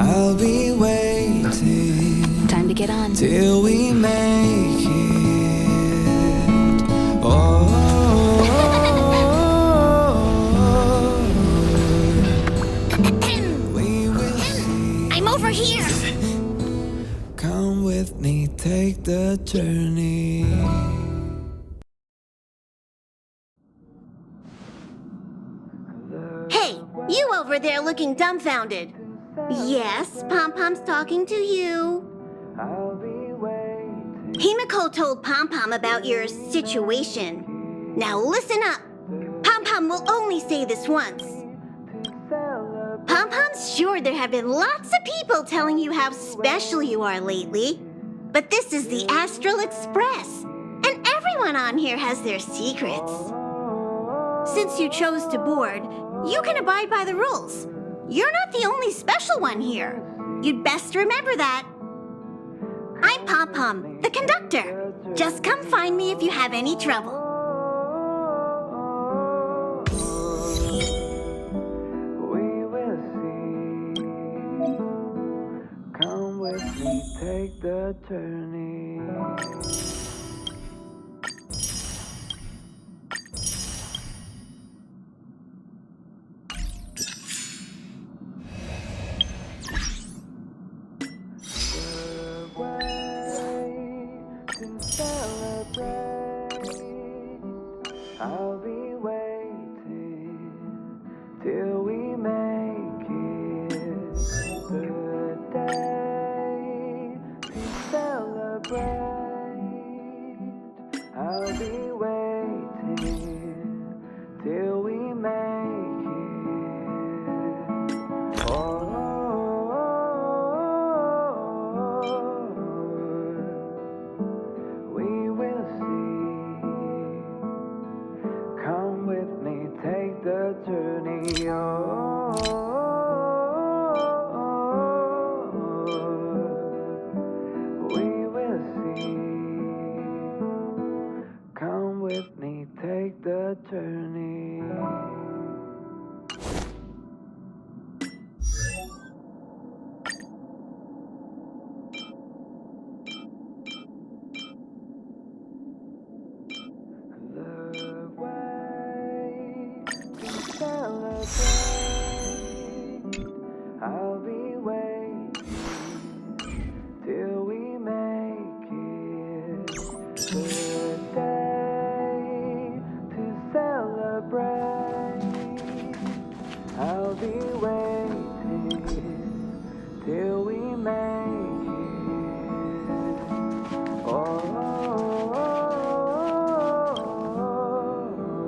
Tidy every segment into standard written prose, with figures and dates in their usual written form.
I'll be waiting. Time to get on. Till we make it. Oh, we will see. I'm over here. Come with me, take the journey. Hey, you over there looking dumbfounded. Yes, Pom-Pom's talking to you. I'll be waiting. Himiko told Pom-Pom about your situation. Now listen up. Pom-Pom will only say this once. Pom-Pom's sure there have been lots of people telling you how special you are lately. But this is the Astral Express, and everyone on here has their secrets. Since you chose to board, you can abide by the rules. You're not the only special one here. You'd best remember that. I'm Pom-Pom, the conductor. Just come find me if you have any trouble. We will see. Come with me, take the journey. I'll be waiting till we make it the day to celebrate. I'll be waiting till we make it. Oh, we will see. Come with me, take the journey. Oh, we will see. Come with me, take the journey. The way to celebrate. I'll be waiting till we make it the day to celebrate. I'll be waiting till we make it.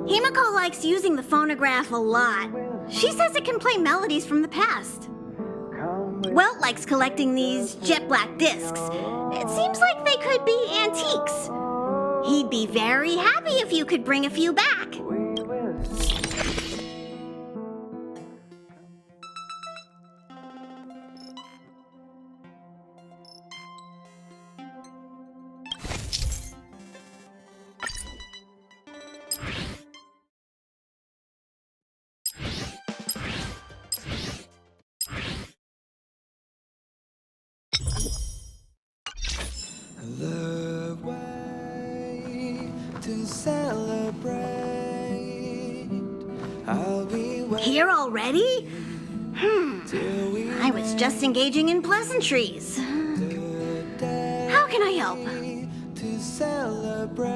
Himiko likes using the phonograph a lot. She says it can play melodies from the past. Welt likes collecting these jet black discs. It seems like they could be antiques. He'd be very happy if you could bring a few back. The way to celebrate. I'll be waiting Here already? till we I was just engaging in pleasantries. the day How can I help? to celebrate.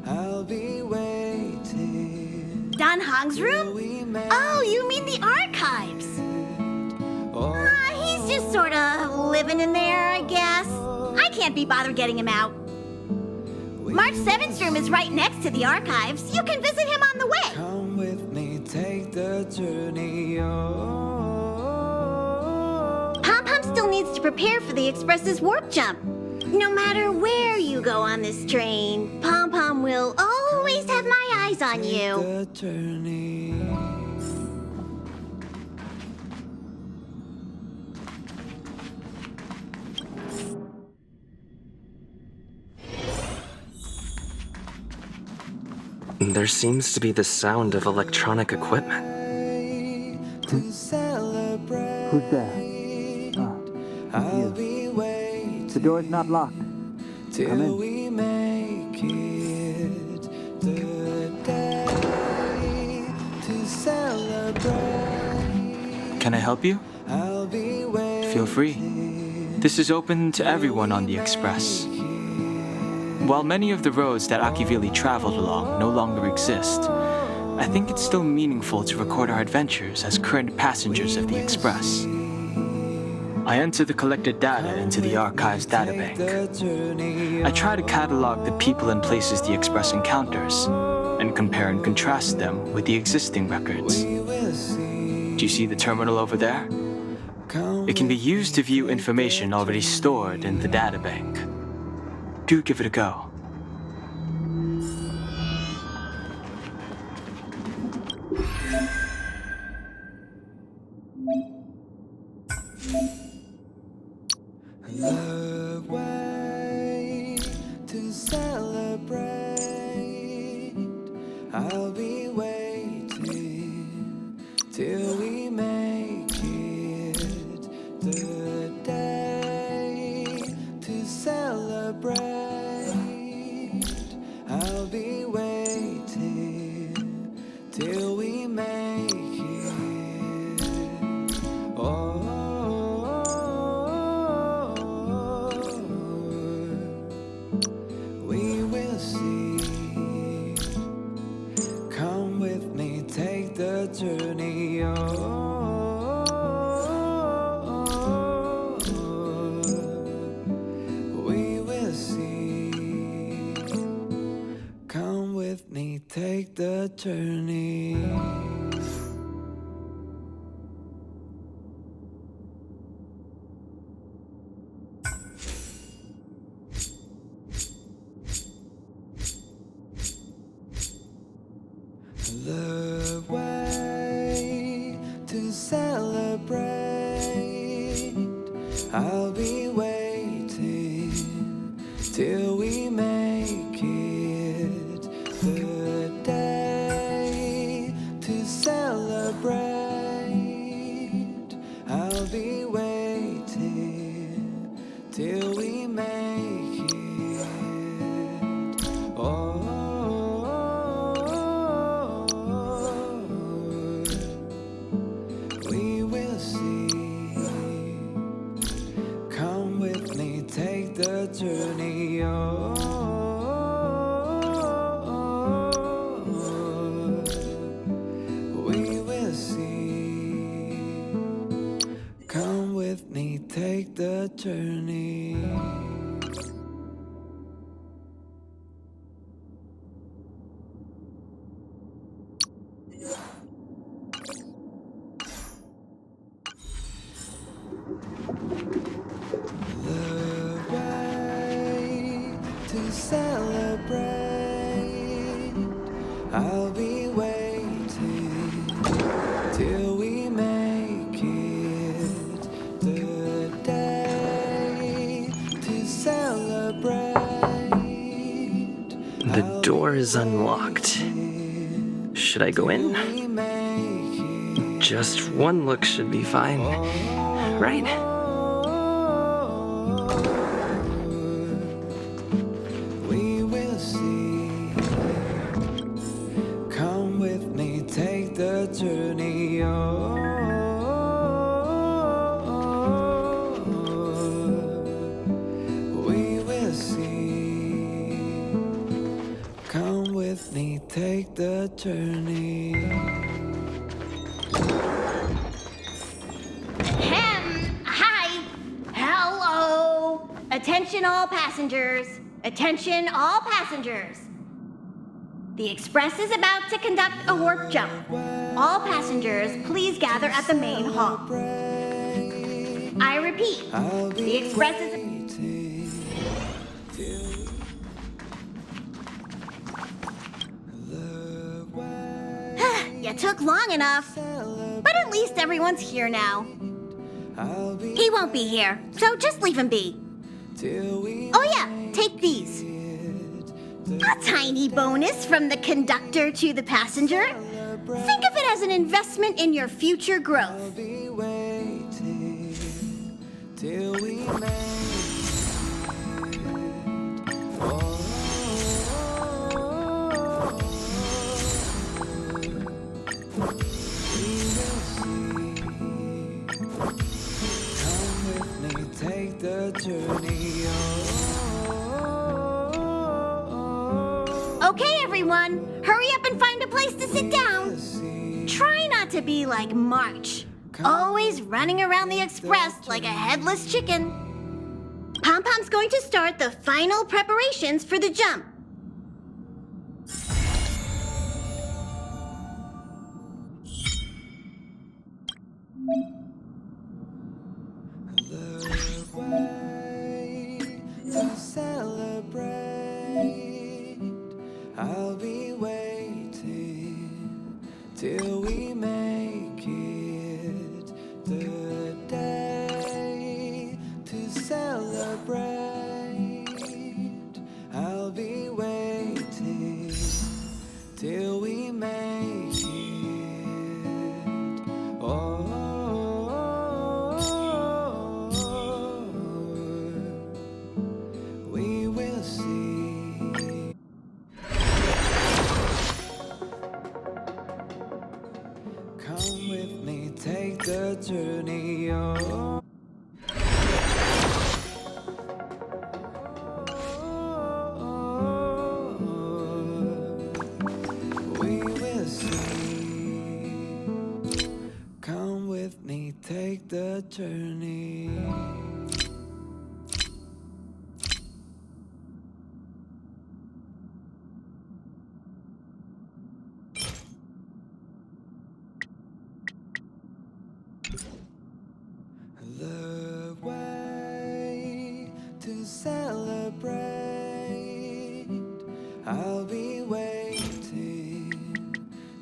I'll be waiting Dan Hong's room? we make Oh, you mean the archives? oh, He's just sort of living in there, I guess. I can't be bothered getting him out. March 7th's room is right next to the archives. You can visit him on the way. come with me, take the journey. Oh, Pom-Pom still needs to prepare for the Express's warp jump. No matter where you go on this train, Pom-Pom will always have my eyes on you. the journey. There seems to be the sound of electronic equipment. To celebrate. Who's there? It's you. The door's not locked. Come in. Can I help you? Feel free. This is open to everyone on the Express. While many of the roads that Akivili traveled along no longer exist, I think it's still meaningful to record our adventures as current passengers of the Express. I enter the collected data into the Archives databank. I try to catalog the people and places the Express encounters, and compare and contrast them with the existing records. Do you see the terminal over there? It can be used to view information already stored in the databank. Do give it a go. The way to celebrate. I'll be waiting till we make it the day to celebrate. I'll be waiting till we make it. Oh. Take the journey we will see. Come with me, take the journey. The way to celebrate. I'll be waiting till we make it the day to celebrate. I'll be waiting till we make it. Oh. Take the journey we will see. Come with me, take the journey. To celebrate, I'll be waiting till we make it the day to celebrate. The door is unlocked. Should I go in? Just one look should be fine, right? Take the journey we will see. Come with me, take the journey. Hi! Hello! Attention all passengers! Attention all passengers! The Express is about to conduct a warp jump. All passengers, please gather at the main hall. I repeat, the Express is... You took long enough, but at least everyone's here now. He won't be here, so just leave him be. Oh yeah, take these. A tiny bonus from the conductor to the passenger. Think of it as an investment in your future growth. I'll be waiting till we make it. Oh, we will see. Come with me, take the journey. Okay, everyone, hurry up and find a place to sit down. Try not to be like March, always running around the express like a headless chicken. Pom-Pom's going to start the final preparations for the jump. The way to celebrate. I'll be waiting till we make it. The day to celebrate. I'll be waiting till we make it. Oh, we will see. Come with me, take the journey. Oh. We will see. Come with me, take the journey. The way to celebrate. I'll be waiting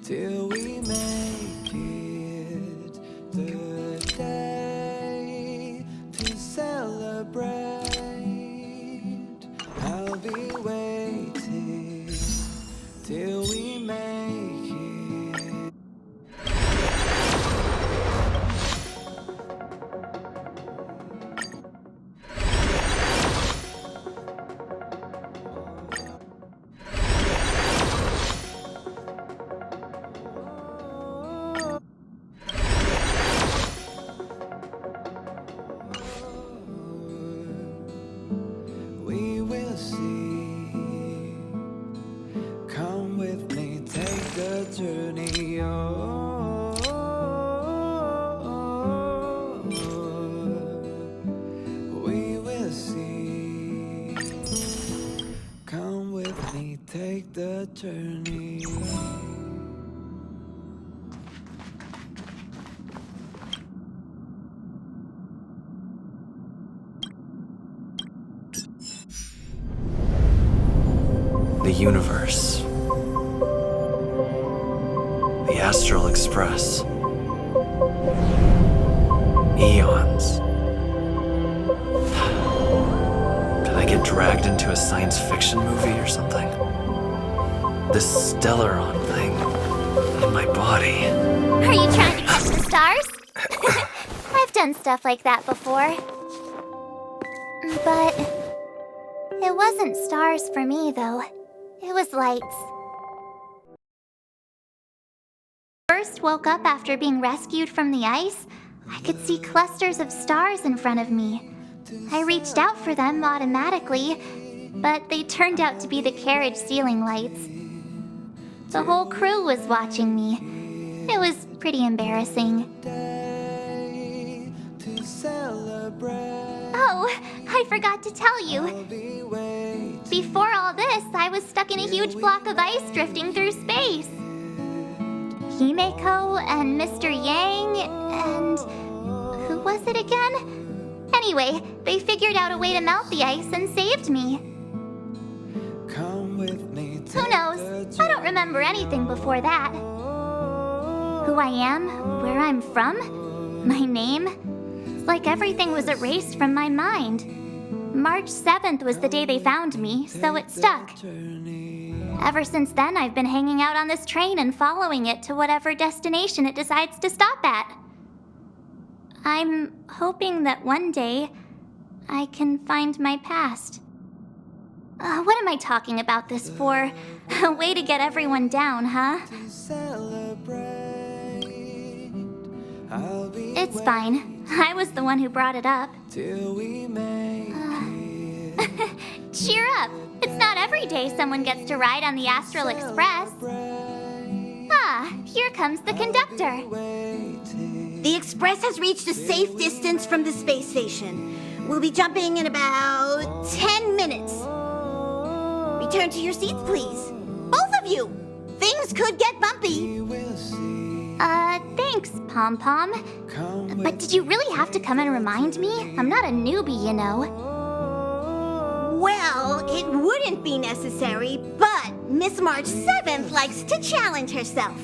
till we make it. The day to celebrate. I'll be waiting till we make it. We will see. Come with me, take the journey. Oh, we will see. Come with me, take the journey. The universe. The Astral Express. Eons. Did I get dragged into a science fiction movie or something? This Stellaron thing in my body. Are you trying to catch the stars? I've done stuff like that before. But it wasn't stars for me, though. It was lights. First woke up after being rescued from the ice, I could see clusters of stars in front of me. I reached out for them automatically, but they turned out to be the carriage ceiling lights. The whole crew was watching me. It was pretty embarrassing. Oh, I forgot to tell you. Before all this, I was stuck in a huge block of ice drifting through space. Himeko and Mr. Yang and... who was it again? Anyway, they figured out a way to melt the ice and saved me. Who knows? I don't remember anything before that. Who I am, where I'm from, my name. It's like everything was erased from my mind. March 7th was the day they found me, so it stuck. Ever since then, I've been hanging out on this train and following it to whatever destination it decides to stop at. I'm hoping that one day I can find my past. What am I talking about this for? A way to get everyone down, huh? It's fine. I was the one who brought it up. Cheer up. It's not every day someone gets to ride on the Astral Express. Ah, here comes the conductor. The Express has reached a safe distance from the space station. We'll be jumping in about 10 minutes. Return to your seats, please. Both of you! Things could get bumpy. Thanks, Pom Pom. But did you really have to come and remind me? I'm not a newbie, you know. Well, it wouldn't be necessary, but Miss March 7th likes to challenge herself.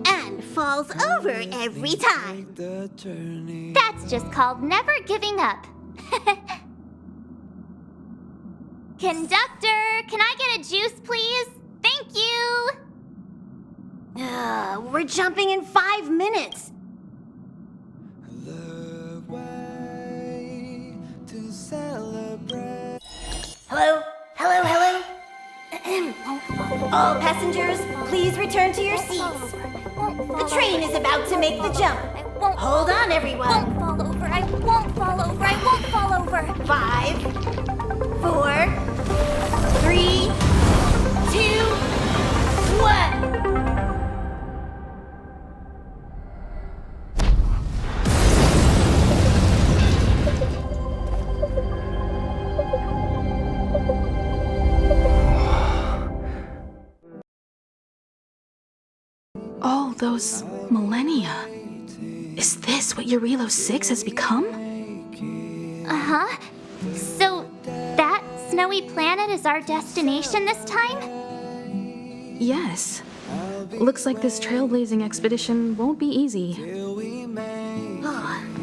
And falls over every time. That's just called never giving up. Conductor, can I get a juice, please? Thank you! We're jumping in 5 minutes. Hello? Hello, hello? All passengers, please return to your seats. The train is about to make the jump. Hold on, everyone. I won't fall over. I won't fall over. I won't fall over. 5, 4, 3, 2, 1. All those millennia. Is this what Eurilo 6 has become? Uh-huh. So, that snowy planet is our destination this time? Yes. Looks like this trailblazing expedition won't be easy.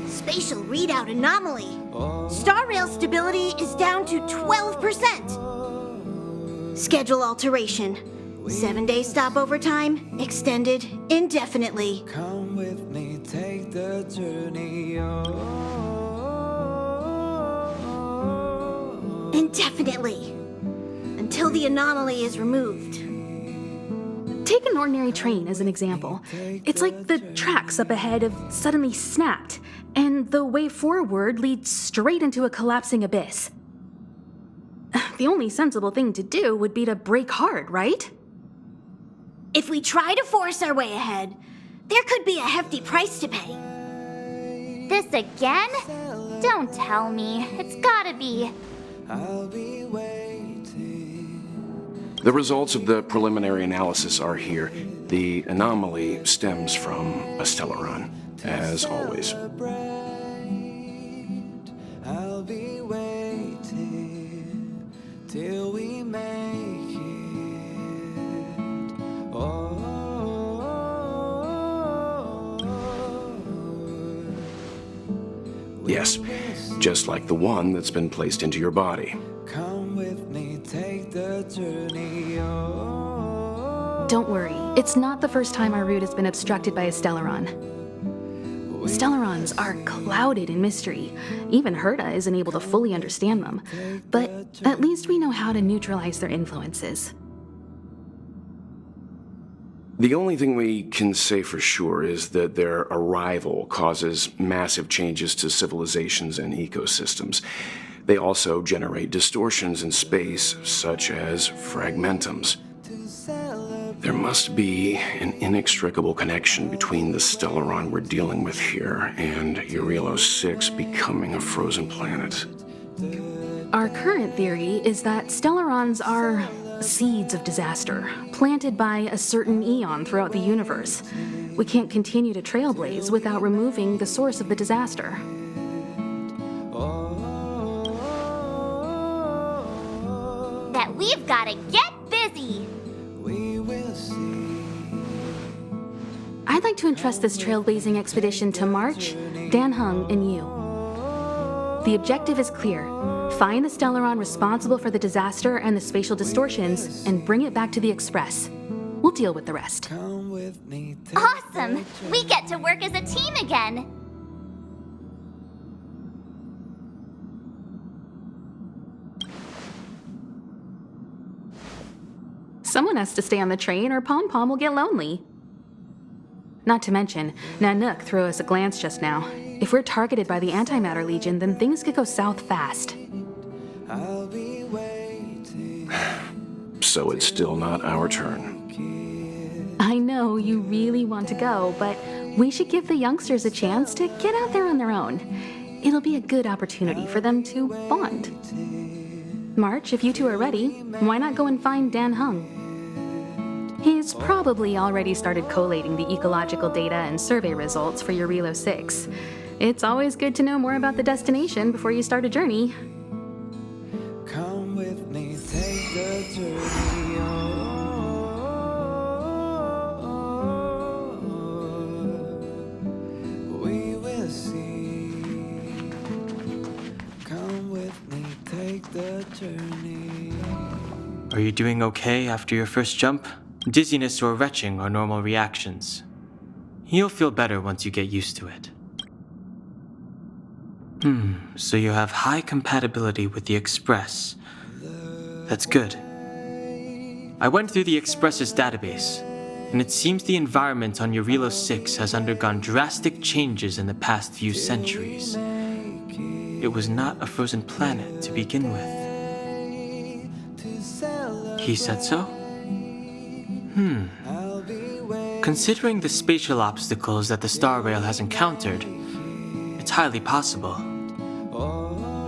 Spatial readout anomaly. Star rail stability is down to 12%. Schedule alteration. 7-day stopover time extended indefinitely. Come with me, take the journey. Indefinitely. Until the anomaly is removed. Take an ordinary train as an example. It's like the tracks up ahead have suddenly snapped, and the way forward leads straight into a collapsing abyss. The only sensible thing to do would be to brake hard, right? If we try to force our way ahead, there could be a hefty price to pay. This again? Don't tell me. It's gotta be. I'll be waiting. The results of the preliminary analysis are here. The anomaly stems from a stellaron, as always. I'll be waiting till we make it. Yes, just like the one that's been placed into your body. Come with me, take the journey. Don't worry, it's not the first time our route has been obstructed by a stellaron. Stellarons are clouded in mystery. Even Herta isn't able to fully understand them. But at least we know how to neutralize their influences. The only thing we can say for sure is that their arrival causes massive changes to civilizations and ecosystems. They also generate distortions in space, such as fragmentums. There must be an inextricable connection between the stellaron we're dealing with here and Eurilo 6 becoming a frozen planet. Our current theory is that stellarons are seeds of disaster, planted by a certain eon throughout the universe. We can't continue to trailblaze without removing the source of the disaster. That we've gotta get busy. We will see. I'd like to entrust this trailblazing expedition to March, Dan Hung, and you. The objective is clear. Find the Stellaron responsible for the disaster and the spatial distortions, and bring it back to the Express. We'll deal with the rest. Awesome! We get to work as a team again! Someone has to stay on the train or Pom Pom will get lonely. Not to mention, Nanook threw us a glance just now. If we're targeted by the Antimatter Legion, then things could go south fast. So it's still not our turn. I know you really want to go, but we should give the youngsters a chance to get out there on their own. It'll be a good opportunity for them to bond. March, if you two are ready, why not go and find Dan Hung? He's probably already started collating the ecological data and survey results for your Relo 6. It's always good to know more about the destination before you start a journey. Come with me, take the journey on. We will see. Come with me, take the journey. Are you doing okay after your first jump? Dizziness or retching are normal reactions. You'll feel better once you get used to it. So you have high compatibility with the Express. That's good. I went through the Express's database, and it seems the environment on your Relo 6 has undergone drastic changes in the past few centuries. It was not a frozen planet to begin with. He said so? Considering the spatial obstacles that the Star Rail has encountered, it's highly possible.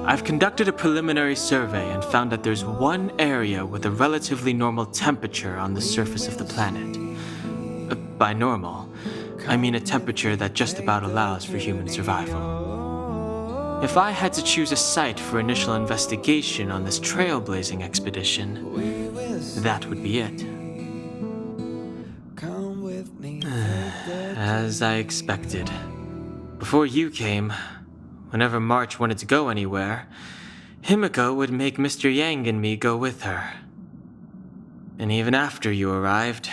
I've conducted a preliminary survey and found that there's one area with a relatively normal temperature on the surface of the planet. By normal, I mean a temperature that just about allows for human survival. If I had to choose a site for initial investigation on this trailblazing expedition, that would be it. As I expected. Before you came, whenever March wanted to go anywhere, Himiko would make Mr. Yang and me go with her. And even after you arrived,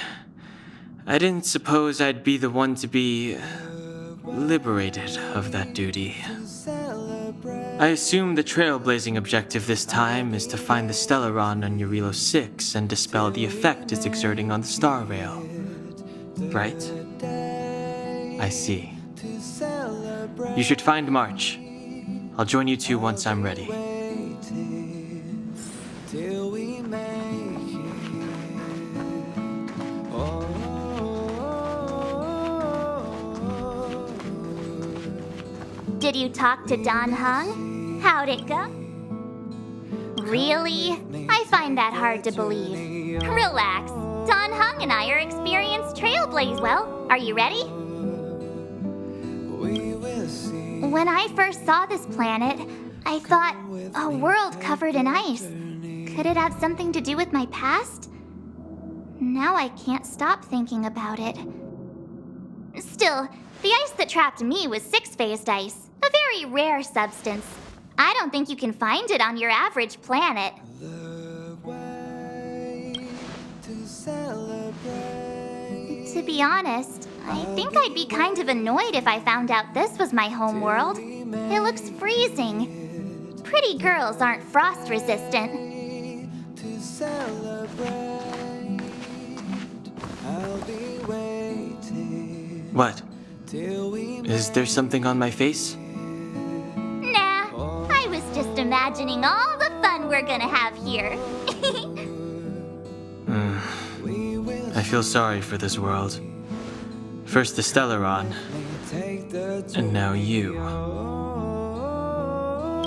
I didn't suppose I'd be the one to be liberated of that duty. I assume the trailblazing objective this time is to find the Stellaron on your Relo 6 and dispel the effect it's exerting on the Star Rail. Right? I see. You should find March. I'll join you two once I'm ready. Did you talk to Don Hung? How'd it go? Really? I find that hard to believe. Relax. Don Hung and I are experienced trailblazers. Well, are you ready? When I first saw this planet, I thought, a world covered in ice. Could it have something to do with my past? Now I can't stop thinking about it. Still, the ice that trapped me was six-phased ice, a very rare substance. I don't think you can find it on your average planet. To be honest, I think I'd be kind of annoyed if I found out this was my home world. It looks freezing. Pretty girls aren't frost resistant. What? Is there something on my face? Nah, I was just imagining all the fun we're gonna have here. I feel sorry for this world. First the Stellaron, and now you.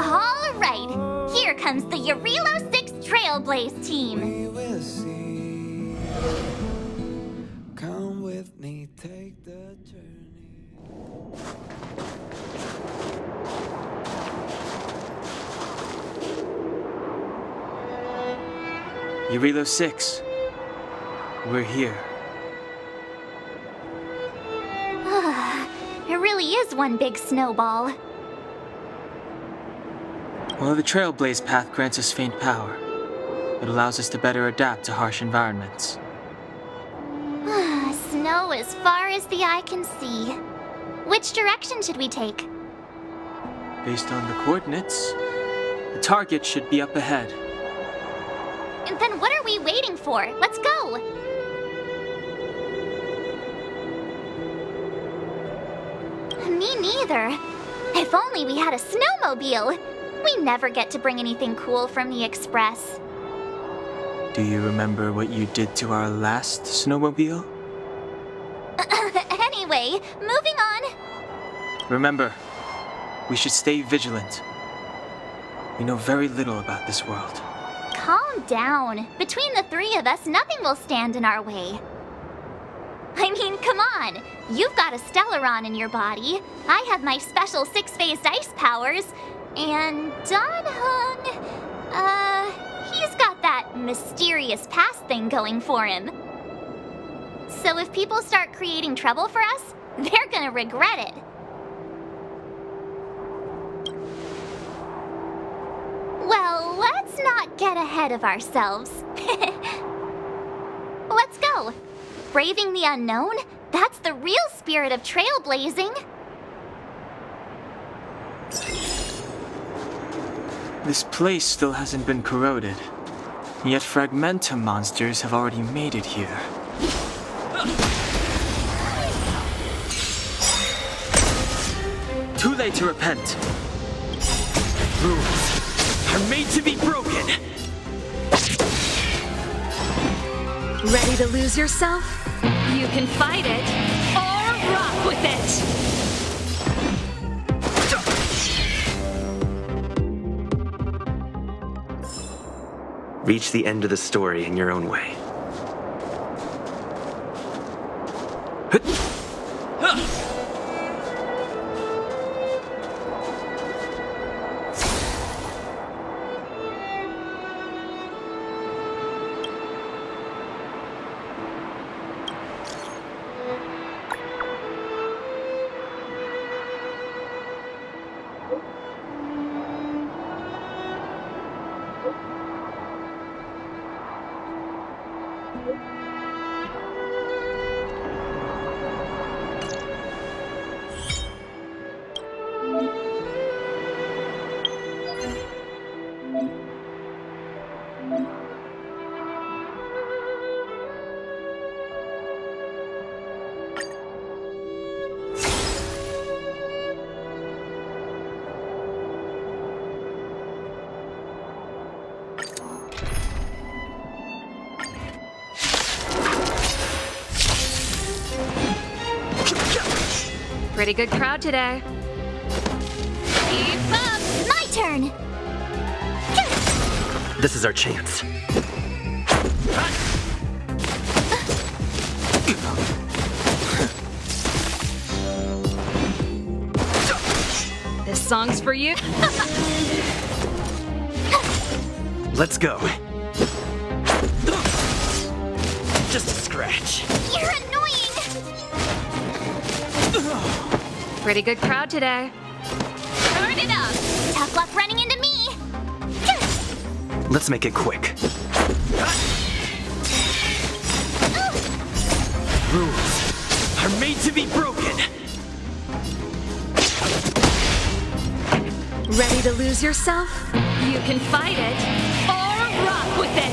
All right, here comes the Relo 6 Trailblaze team. Come with me, take the journey. Relo 6. We're here. It really is one big snowball. While the Trailblaze path grants us faint power, it allows us to better adapt to harsh environments. Snow as far as the eye can see. Which direction should we take? Based on the coordinates, the target should be up ahead. And then what are we waiting for? Let's go! Me neither. If only we had a snowmobile. We never get to bring anything cool from the Express. Do you remember what you did to our last snowmobile? Anyway, moving on. Remember, we should stay vigilant. We know very little about this world. Calm down. Between the three of us, nothing will stand in our way. I mean, come on. You've got a Stellaron in your body. I have my special six-phased ice powers. And Dan-hung, he's got that mysterious past thing going for him. So if people start creating trouble for us, they're gonna regret it. Well, let's not get ahead of ourselves. Let's go. Braving the unknown? That's the real spirit of trailblazing. This place still hasn't been corroded, yet Fragmentum monsters have already made it here. Too late to repent. Rules are made to be broken. Ready to lose yourself? You can fight it or rock with it! Reach the end of the story in your own way. Pretty good crowd today. Keep up! My turn! This is our chance. This song's for you. Let's go. Just a scratch. You're annoying! Pretty good crowd today. Turn it up! Tough luck running into me! Let's make it quick. Rules are made to be broken. Ready to lose yourself? You can fight it or rock with it!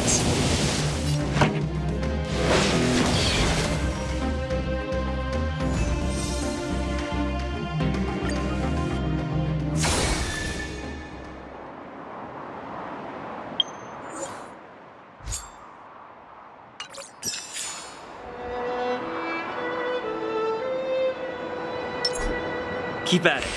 Keep at it.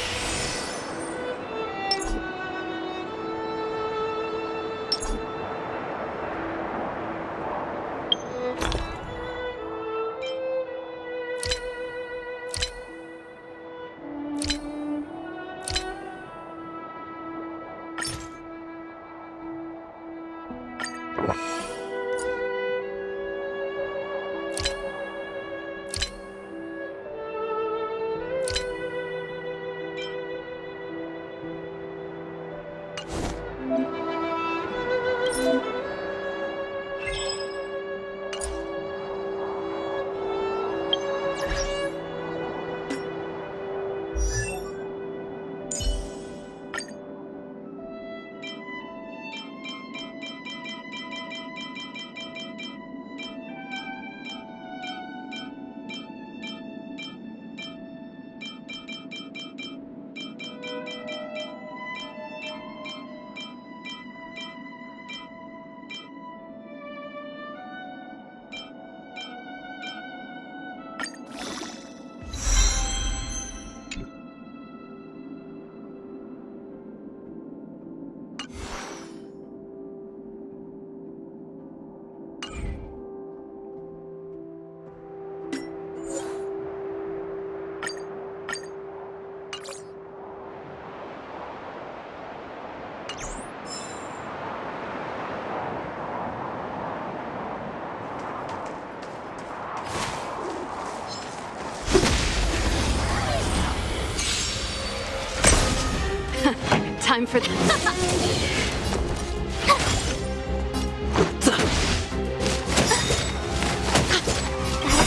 Time for Gotta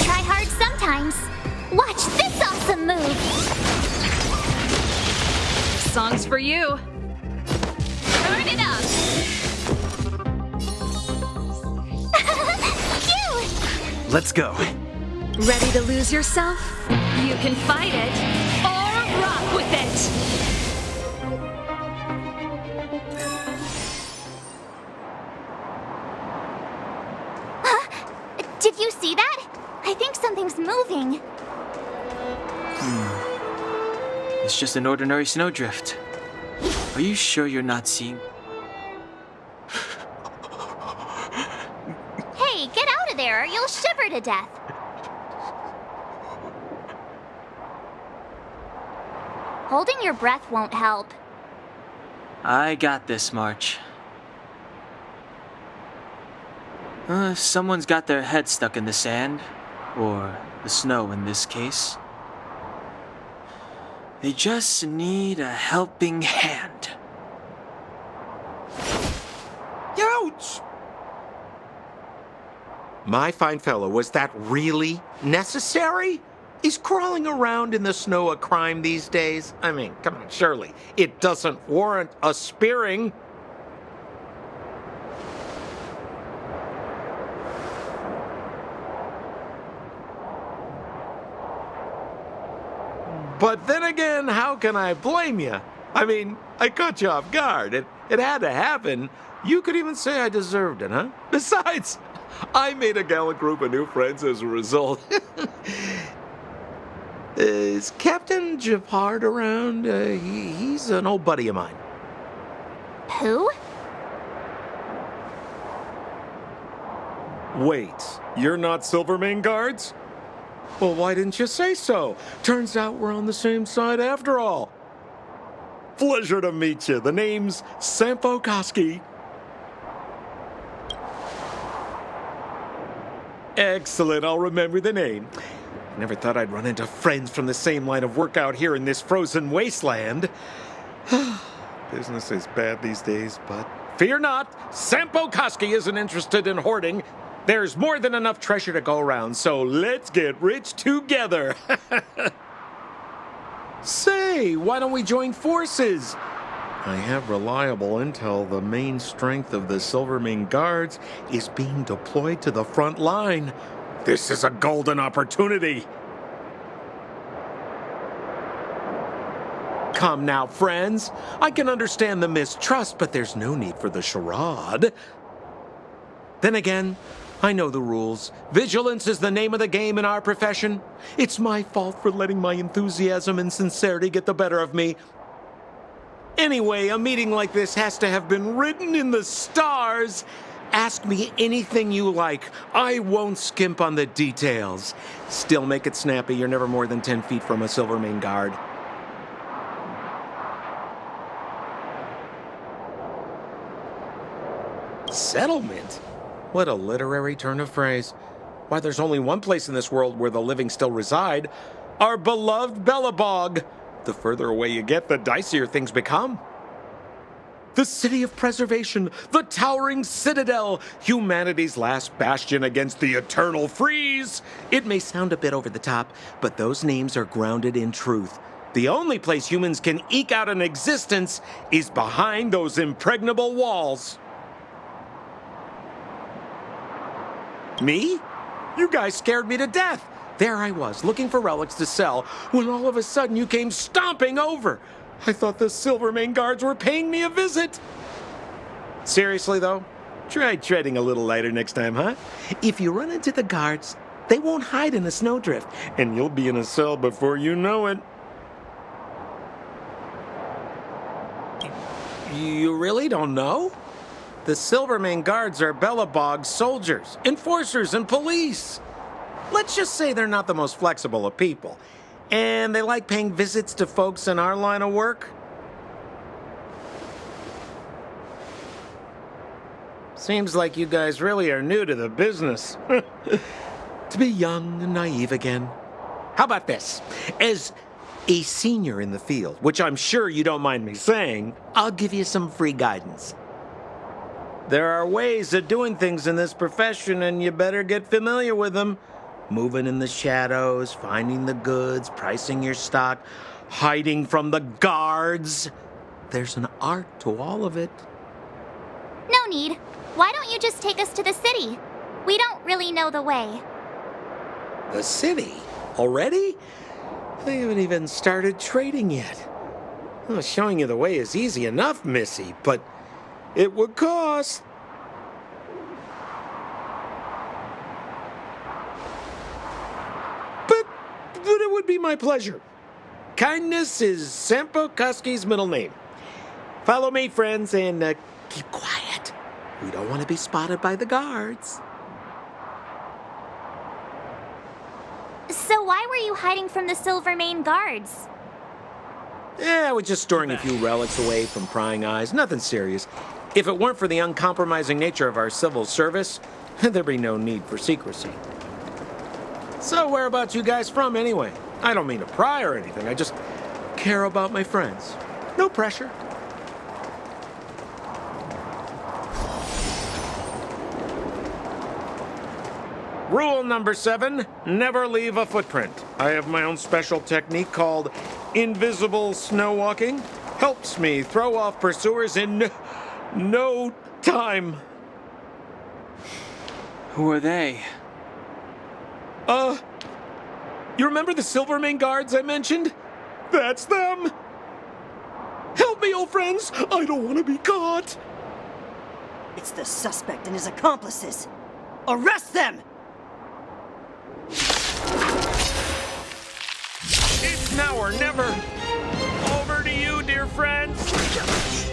try hard sometimes. Watch this awesome move. Songs for you. Turn it up. Cute. Let's go. Ready to lose yourself? You can fight it or rock with it. Did you see that? I think something's moving. It's just an ordinary snowdrift. Are you sure you're not seeing? Hey, get out of there or you'll shiver to death. Holding your breath won't help. I got this, March. If someone's got their head stuck in the sand, or the snow in this case, they just need a helping hand. Ouch! My fine fellow, was that really necessary? Is crawling around in the snow a crime these days? I mean, come on, surely. It doesn't warrant a spearing. But then again, how can I blame you? I mean, I caught you off guard. It had to happen. You could even say I deserved it, huh? Besides, I made a gallant group of new friends as a result. Is Captain Japard around? He's an old buddy of mine. Who? Wait, you're not Silvermane Guards? Well, why didn't you say so? Turns out we're on the same side after all. Pleasure to meet you. The name's Sampo Koski. Excellent, I'll remember the name. Never thought I'd run into friends from the same line of work out here in this frozen wasteland. Business is bad these days, but fear not, Sampo Koski isn't interested in hoarding. There's more than enough treasure to go around, so let's get rich together. Say, why don't we join forces? I have reliable intel the main strength of the Silvermane Guards is being deployed to the front line. This is a golden opportunity. Come now, friends. I can understand the mistrust, but there's no need for the charade. Then again, I know the rules. Vigilance is the name of the game in our profession. It's my fault for letting my enthusiasm and sincerity get the better of me. Anyway, a meeting like this has to have been written in the stars. Ask me anything you like. I won't skimp on the details. Still make it snappy. You're never more than 10 feet from a Silvermane Guard. Settlement? What a literary turn of phrase. Why, there's only one place in this world where the living still reside. Our beloved Bellabog. The further away you get, the dicier things become. The city of preservation, the towering citadel, humanity's last bastion against the eternal freeze. It may sound a bit over the top, but those names are grounded in truth. The only place humans can eke out an existence is behind those impregnable walls. Me? You guys scared me to death. There I was, looking for relics to sell, when all of a sudden you came stomping over. I thought the Silvermane guards were paying me a visit. Seriously, though, try treading a little lighter next time, huh? If you run into the guards, they won't hide in a snowdrift, and you'll be in a cell before you know it. You really don't know? The Silvermane guards are Bellabog's soldiers, enforcers, and police. Let's just say they're not the most flexible of people. And they like paying visits to folks in our line of work. Seems like you guys really are new to the business. To be young and naive again. How about this? As a senior in the field, which I'm sure you don't mind me saying, I'll give you some free guidance. There are ways of doing things in this profession, and you better get familiar with them. Moving in the shadows, finding the goods, pricing your stock, hiding from the guards. There's an art to all of it. No need. Why don't you just take us to the city? We don't really know the way. The city? Already? They haven't even started trading yet. Well, showing you the way is easy enough, Missy, but it would cost. But it would be my pleasure. Kindness is Sampo Kuski's middle name. Follow me, friends, and keep quiet. We don't want to be spotted by the guards. So why were you hiding from the Silvermane guards? I was just storing a few relics away from prying eyes. Nothing serious. If it weren't for the uncompromising nature of our civil service, there'd be no need for secrecy. So whereabouts you guys from, anyway? I don't mean to pry or anything. I just care about my friends. No pressure. Rule number 7, never leave a footprint. I have my own special technique called invisible snow walking. Helps me throw off pursuers in no time. Who are they? You remember the Silvermane guards I mentioned? That's them. Help me, old friends. I don't want to be caught. It's the suspect and his accomplices. Arrest them! It's now or never. Over to you, dear friends.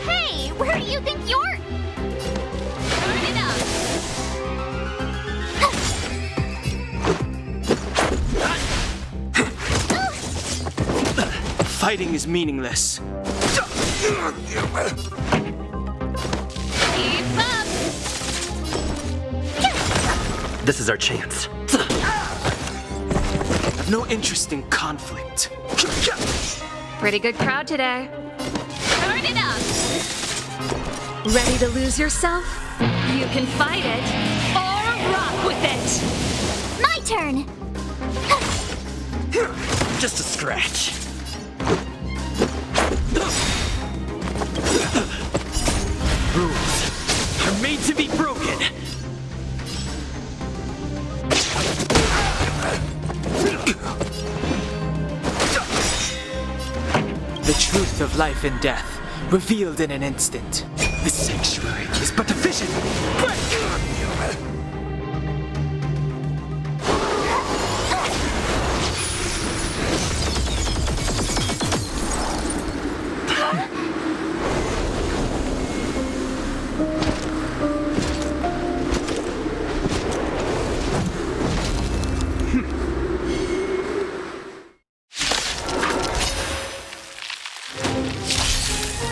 Hey, where do you think you're... Turn it up. Fighting is meaningless. Keep up. This is our chance. I've no interest in conflict. Pretty good crowd today. Turn it up. Ready to lose yourself? You can fight it or rock with it. My turn. Just a scratch. Rules are made to be broken. The truth of life and death, revealed in an instant. The sanctuary is but a vision.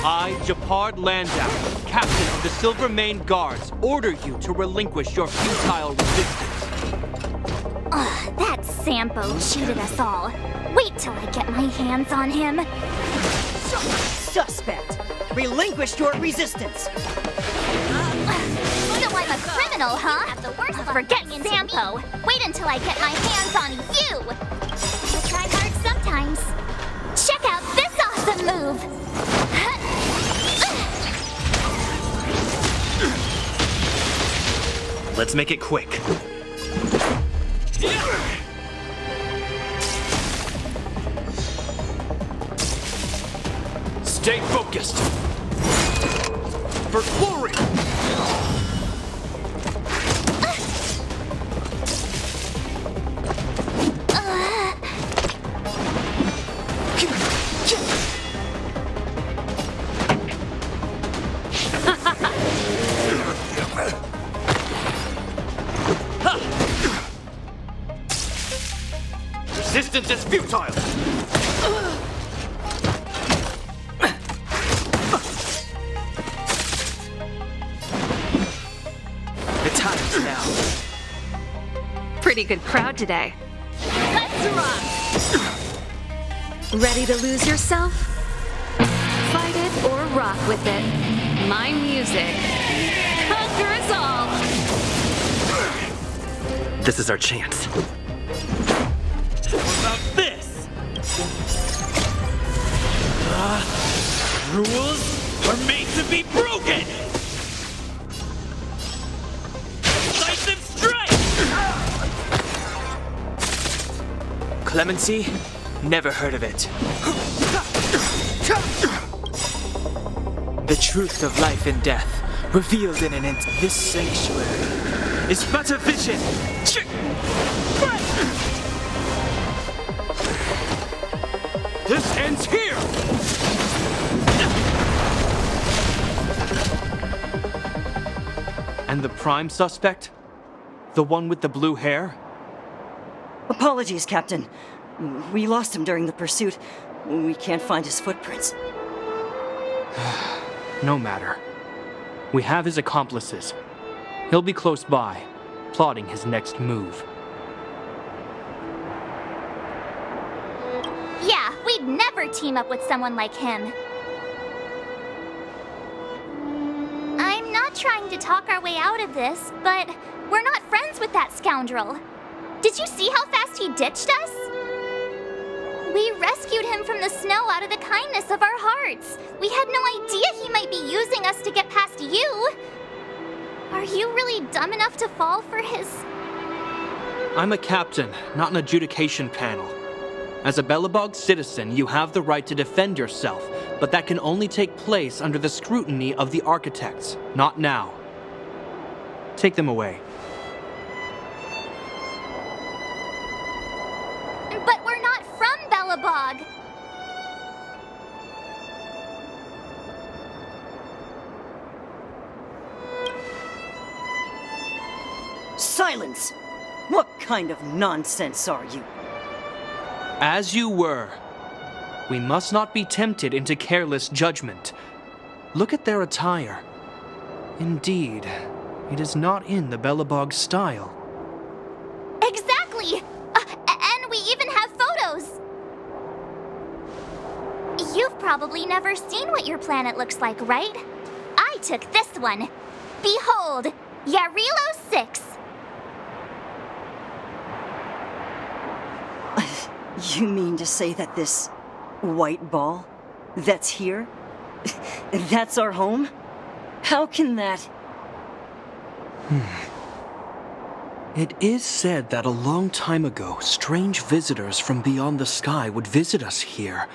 I, Japard Landau, captain of the Silvermane Guards, order you to relinquish your futile resistance. Ugh, that Sampo cheated us all. Wait till I get my hands on him. Suspect! Relinquish your resistance! So I'm a criminal, huh? Forget Sampo. Wait until I get my hands on you! I try hard sometimes. Check out this awesome move! Let's make it quick. Stay focused. For glory! Resistance is futile! The time's now. Pretty good crowd today. Let's rock! Ready to lose yourself? Fight it or rock with it. My music. Conquer us all! This is our chance. How about this? Rules are made to be broken! Decisive strike! Clemency? Never heard of it. The truth of life and death, revealed in this sanctuary, is but a vision. This ends here! And the prime suspect? The one with the blue hair? Apologies, Captain. We lost him during the pursuit. We can't find his footprints. No matter. We have his accomplices. He'll be close by, plotting his next move. Yeah, we'd never team up with someone like him. I'm not trying to talk our way out of this, but we're not friends with that scoundrel. Did you see how fast he ditched us? We rescued him from the snow out of the kindness of our hearts. We had no idea he might be using us to get past you. Are you really dumb enough to fall for his... I'm a captain, not an adjudication panel. As a Belobog citizen, you have the right to defend yourself, but that can only take place under the scrutiny of the architects, not now. Take them away. But we're not from Belobog. Silence! What kind of nonsense are you? As you were. We must not be tempted into careless judgment. Look at their attire. Indeed, it is not in the Belobog style. Exactly! And we even have photos! You've probably never seen what your planet looks like, right? I took this one. Behold, Yarilo 6. You mean to say that this white ball that's here, that's our home? How can that... It is said that a long time ago, strange visitors from beyond the sky would visit us here.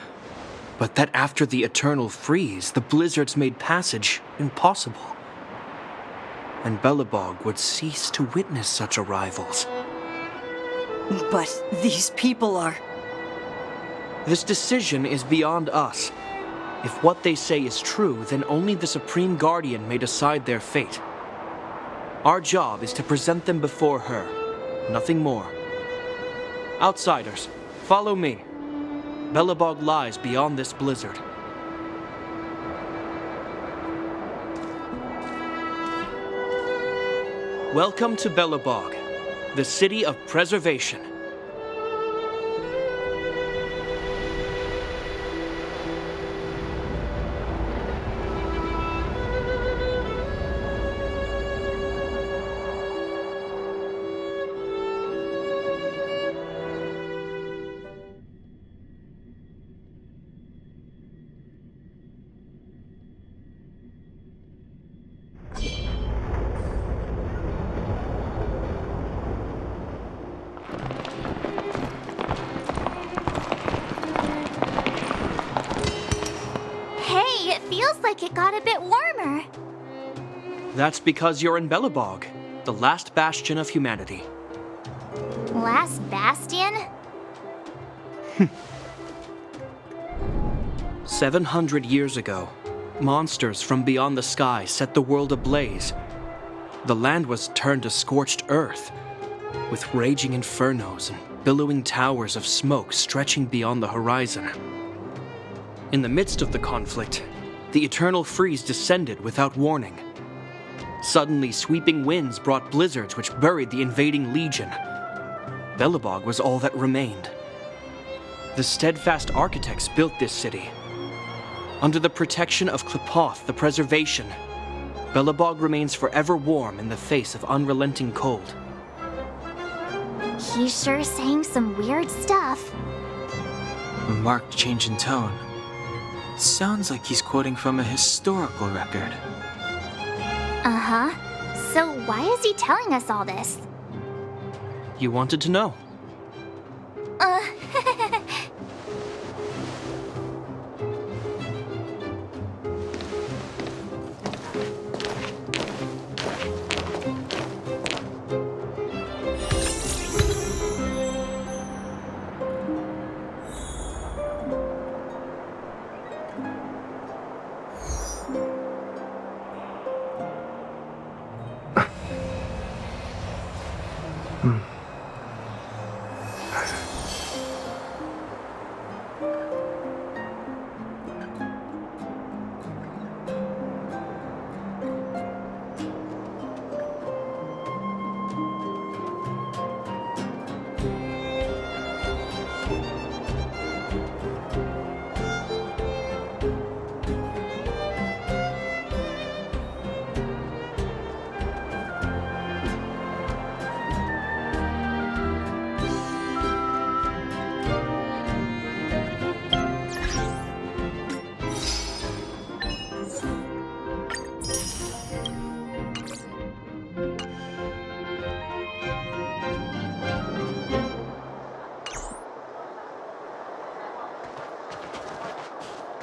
But that after the eternal freeze, the blizzards made passage impossible. And Belobog would cease to witness such arrivals. But these people are... This decision is beyond us. If what they say is true, then only the Supreme Guardian may decide their fate. Our job is to present them before her, nothing more. Outsiders, follow me. Belobog lies beyond this blizzard. Welcome to Belobog, the city of preservation. Hey, it feels like it got a bit warmer. That's because you're in Belobog, the last bastion of humanity. Last bastion? 700 years ago, monsters from beyond the sky set the world ablaze. The land was turned to scorched earth, with raging infernos and billowing towers of smoke stretching beyond the horizon. In the midst of the conflict, the eternal freeze descended without warning. Suddenly, sweeping winds brought blizzards which buried the invading legion. Belobog was all that remained. The steadfast architects built this city. Under the protection of Klepoth, the preservation, Belobog remains forever warm in the face of unrelenting cold. He's sure saying some weird stuff. A marked change in tone. Sounds like he's quoting from a historical record. Uh-huh. So why is he telling us all this? You wanted to know.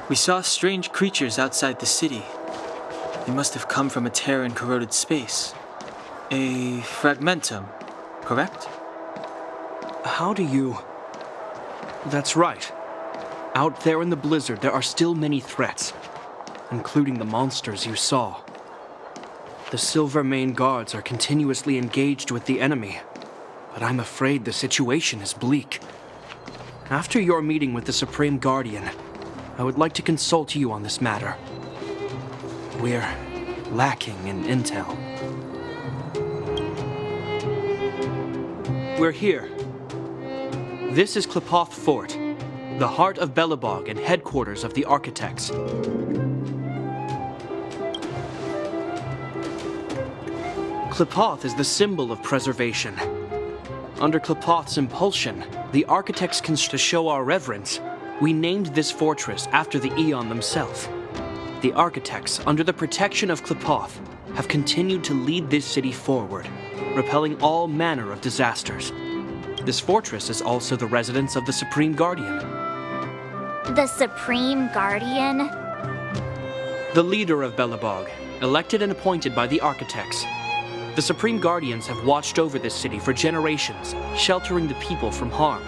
We saw strange creatures outside the city. They must have come from a tear in corroded space. A fragmentum, correct? How do you... That's right. Out there in the blizzard, there are still many threats, including the monsters you saw. The Silver Mane guards are continuously engaged with the enemy, but I'm afraid the situation is bleak. After your meeting with the Supreme Guardian, I would like to consult you on this matter. We're lacking in intel. We're here. This is Klepoth Fort, the heart of Belobog and headquarters of the architects. Klepoth is the symbol of preservation. Under Klepoth's impulsion, the architects to show our reverence, we named this fortress after the Aeon themselves. The architects, under the protection of Klepoth, have continued to lead this city forward, repelling all manner of disasters. This fortress is also the residence of the Supreme Guardian. The Supreme Guardian? The leader of Belobog, elected and appointed by the architects. The Supreme Guardians have watched over this city for generations, sheltering the people from harm.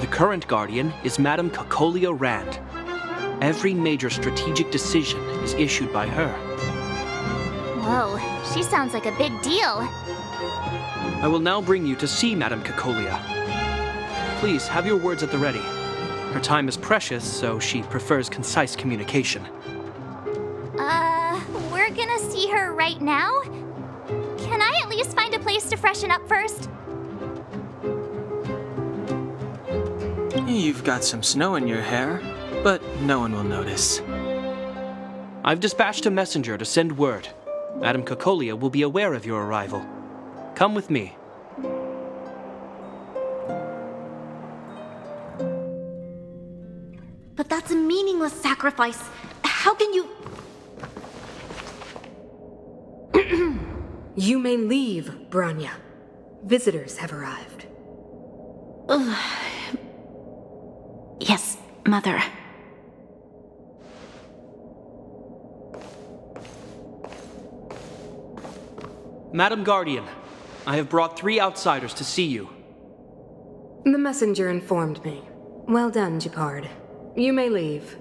The current Guardian is Madame Kakolia Rand. Every major strategic decision is issued by her. Whoa, she sounds like a big deal. I will now bring you to see Madame Kakolia. Please, have your words at the ready. Her time is precious, so she prefers concise communication. We're gonna see her right now? Can I at least find a place to freshen up first? You've got some snow in your hair, but no one will notice. I've dispatched a messenger to send word. Madame Kakolia will be aware of your arrival. Come with me. But that's a meaningless sacrifice. How can you... You may leave, Branya. Visitors have arrived. Yes, Mother. Madam Guardian, I have brought 3 outsiders to see you. The messenger informed me. Well done, Gepard. You may leave.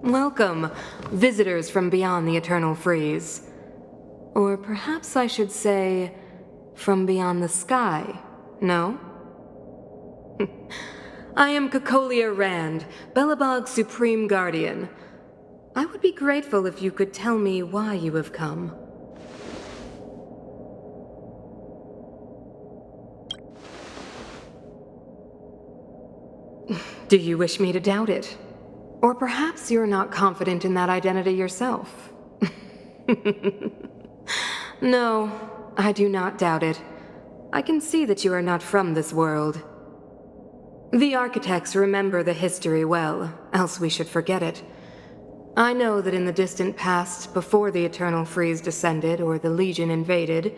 Welcome, visitors from beyond the Eternal Freeze. Or perhaps I should say, from beyond the sky, no? I am Cocolia Rand, Belobog's Supreme Guardian. I would be grateful if you could tell me why you have come. Do you wish me to doubt it? Or perhaps you're not confident in that identity yourself? No, I do not doubt it. I can see that you are not from this world. The architects remember the history well, else we should forget it. I know that in the distant past, before the Eternal Freeze descended or the Legion invaded,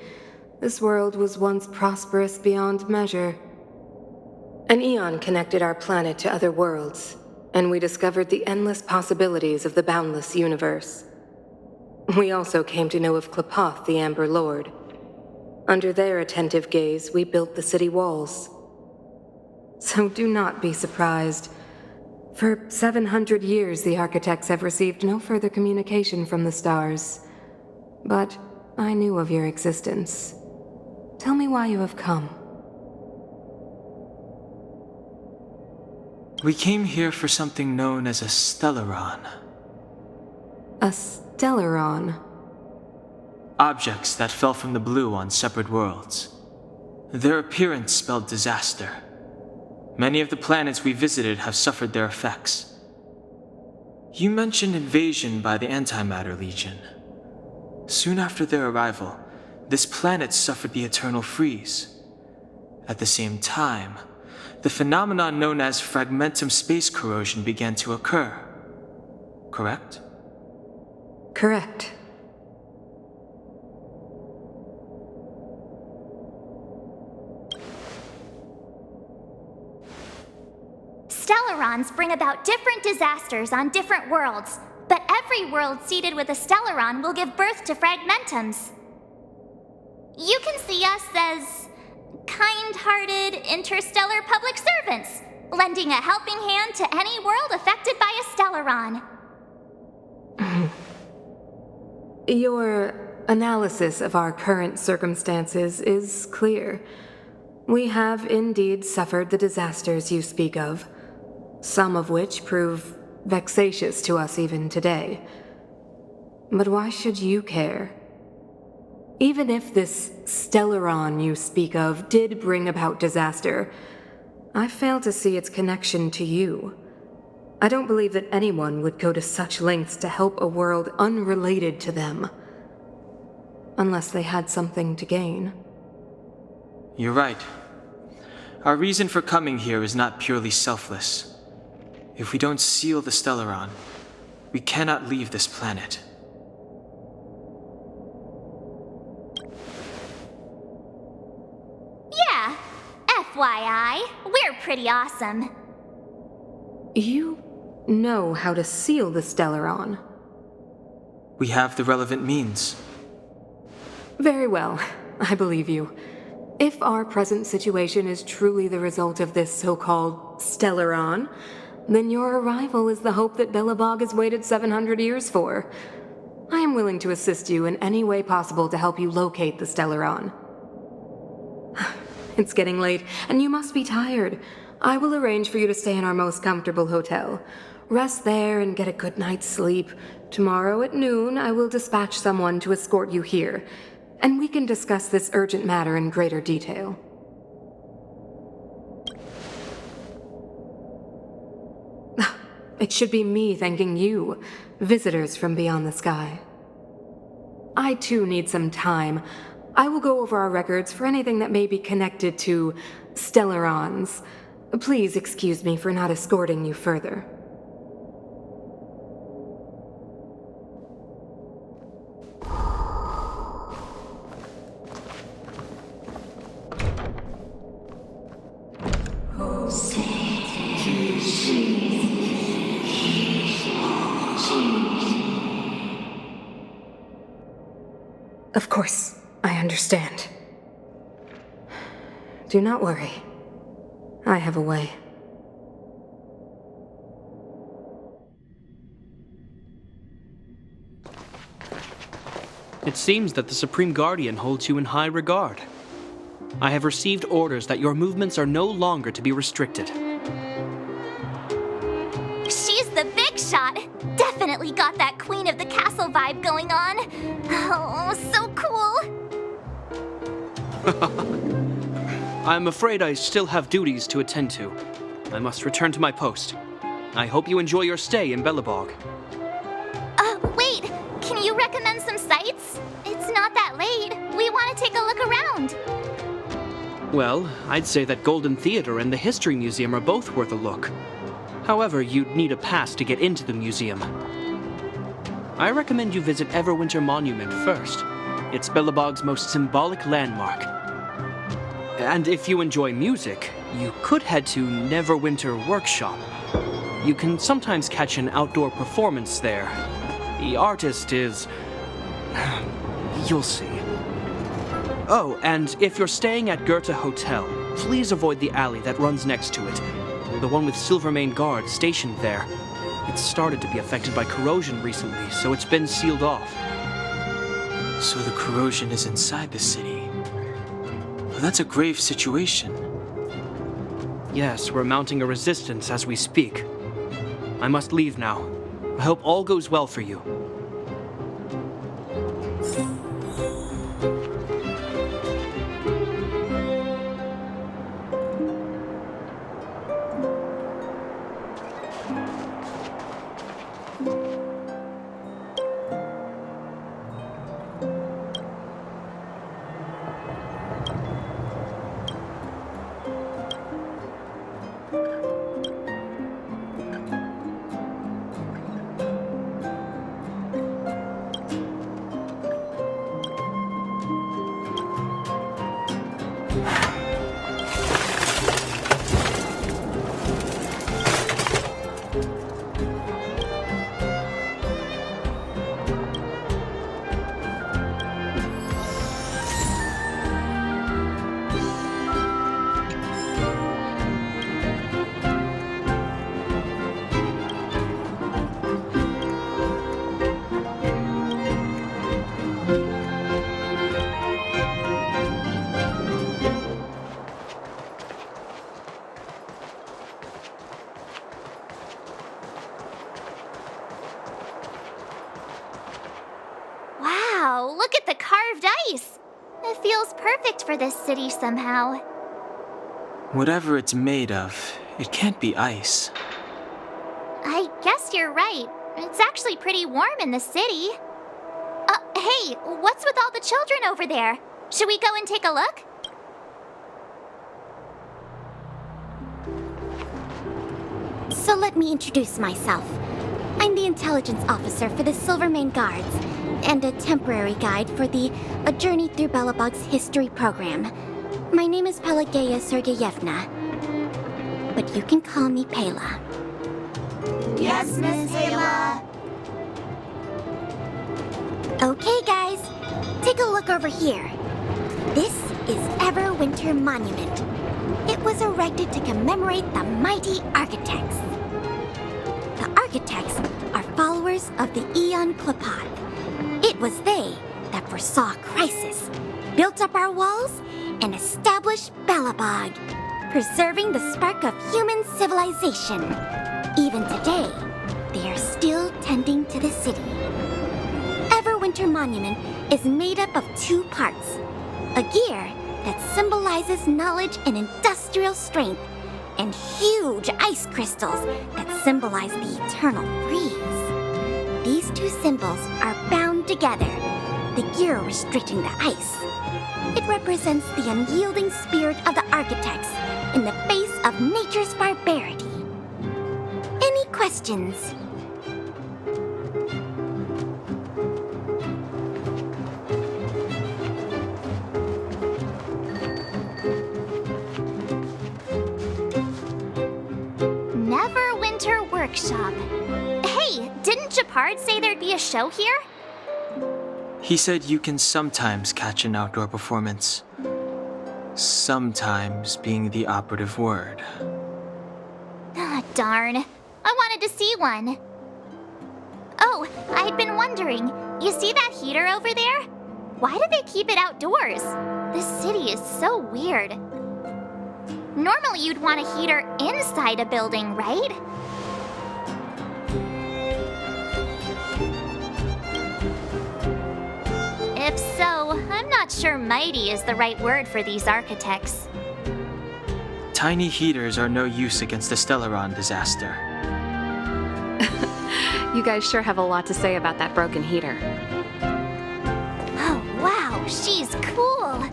this world was once prosperous beyond measure. An eon connected our planet to other worlds, and we discovered the endless possibilities of the boundless universe. We also came to know of Klapoth, the Amber Lord. Under their attentive gaze, we built the city walls. So do not be surprised. For 700 years, the architects have received no further communication from the stars. But I knew of your existence. Tell me why you have come. We came here for something known as a Stellaron. A Stellaron? Objects that fell from the blue on separate worlds. Their appearance spelled disaster. Many of the planets we visited have suffered their effects. You mentioned invasion by the Antimatter Legion. Soon after their arrival, this planet suffered the Eternal Freeze. At the same time, the phenomenon known as fragmentum space corrosion began to occur. Correct? Correct. Stellarons bring about different disasters on different worlds, but every world seeded with a Stellaron will give birth to fragmentums. You can see us as kind-hearted interstellar public servants, lending a helping hand to any world affected by a Stellaron. Your analysis of our current circumstances is clear. We have indeed suffered the disasters you speak of, some of which prove vexatious to us even today. But why should you care? Even if this Stellaron you speak of did bring about disaster, I fail to see its connection to you. I don't believe that anyone would go to such lengths to help a world unrelated to them. Unless they had something to gain. You're right. Our reason for coming here is not purely selfless. If we don't seal the Stellaron, we cannot leave this planet. Yeah, FYI, we're pretty awesome. You know how to seal the Stellaron. We have the relevant means. Very well, I believe you. If our present situation is truly the result of this so-called Stellaron, then your arrival is the hope that Belobog has waited 700 years for. I am willing to assist you in any way possible to help you locate the Stellaron. It's getting late, and you must be tired. I will arrange for you to stay in our most comfortable hotel. Rest there and get a good night's sleep. Tomorrow at noon, I will dispatch someone to escort you here, and we can discuss this urgent matter in greater detail. It should be me thanking you, visitors from beyond the sky. I too need some time. I will go over our records for anything that may be connected to Stellarons. Please excuse me for not escorting you further. Of course, I understand. Do not worry. I have a way. It seems that the Supreme Guardian holds you in high regard. I have received orders that your movements are no longer to be restricted. She's the big shot. Definitely got that Queen of the Castle vibe going on. Oh, so cool. I'm afraid I still have duties to attend to. I must return to my post. I hope you enjoy your stay in Belobog. Wait. Can you recommend some sites? It's not that late. We want to take a look around. Well, I'd say that Golden Theater and the History Museum are both worth a look. However, you'd need a pass to get into the museum. I recommend you visit Everwinter Monument first. It's Belobog's most symbolic landmark. And if you enjoy music, you could head to Neverwinter Workshop. You can sometimes catch an outdoor performance there. The artist is... you'll see. Oh, and if you're staying at Goethe Hotel, please avoid the alley that runs next to it. The one with Silvermane guards stationed there. It's started to be affected by corrosion recently, so it's been sealed off. So the corrosion is inside the city. Well, that's a grave situation. Yes, we're mounting a resistance as we speak. I must leave now. I hope all goes well for you. Wow, look at the carved ice. It feels perfect for this city somehow. Whatever it's made of, it can't be ice. I guess you're right. It's actually pretty warm in the city. Hey, what's with all the children over there? Should we go and take a look? So let me introduce myself. I'm the intelligence officer for the Silvermane Guards, and a temporary guide for the A Journey Through Belobog's History program. My name is Pelageya Sergeyevna, but you can call me Pela. Yes, Miss Ayla. Okay, guys, take a look over here. This is Everwinter Monument. It was erected to commemorate the mighty architects. The architects are followers of the Aeon Klapat. It was they that foresaw crisis, built up our walls, and established Belobog, preserving the spark of human civilization. Even today, they are still tending to the city. Everwinter Monument is made up of two parts: a gear that symbolizes knowledge and industrial strength, and huge ice crystals that symbolize the eternal freeze. These two symbols are bound together, the gear restricting the ice. It represents the unyielding spirit of the architects in the face of nature's barbarity. Any questions? Neverwinter Workshop. Hey, didn't Japard say there'd be a show here? He said you can sometimes catch an outdoor performance. Sometimes being the operative word. Ah, darn. I wanted to see one. Oh, I'd been wondering. You see that heater over there? Why do they keep it outdoors? This city is so weird. Normally you'd want a heater inside a building, right? If so, I'm not sure mighty is the right word for these architects. Tiny heaters are no use against the Stellaron disaster. You guys sure have a lot to say about that broken heater. Oh, wow, she's cool.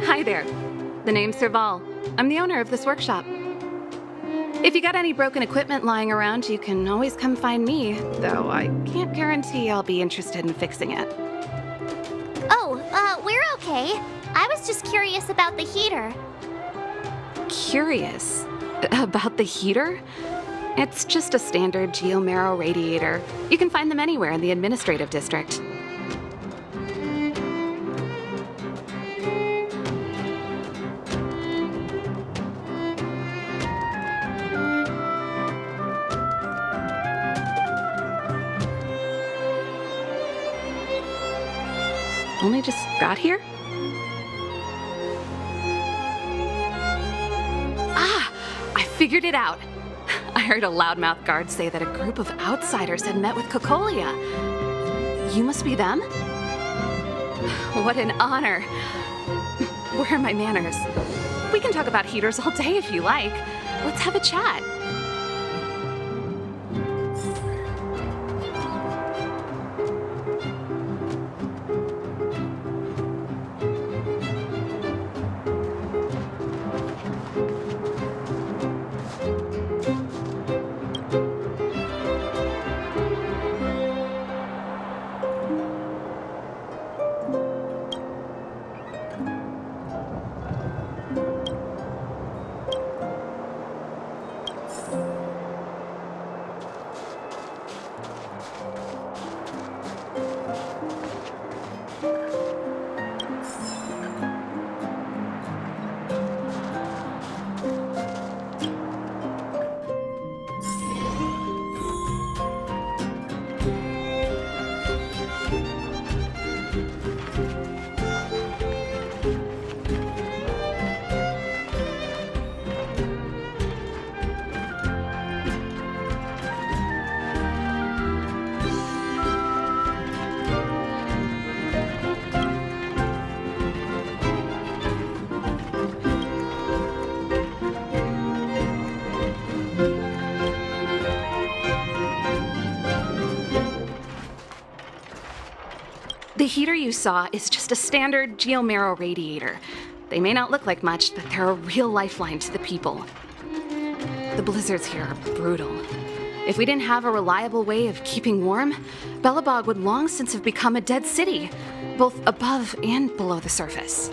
Hi there. The name's Serval. I'm the owner of this workshop. If you got any broken equipment lying around, you can always come find me, though I can't guarantee I'll be interested in fixing it. Oh, we're okay. I was just curious about the heater. Curious? About the heater? It's just a standard geomarrow radiator. You can find them anywhere in the administrative district. Only just got here? Ah! I figured it out! I heard a loudmouth guard say that a group of outsiders had met with Cocolia. You must be them? What an honor! Where are my manners? We can talk about heaters all day if you like. Let's have a chat. The heater you saw is just a standard geomarrow radiator. They may not look like much, but they're a real lifeline to the people. The blizzards here are brutal. If we didn't have a reliable way of keeping warm, Belobog would long since have become a dead city, both above and below the surface.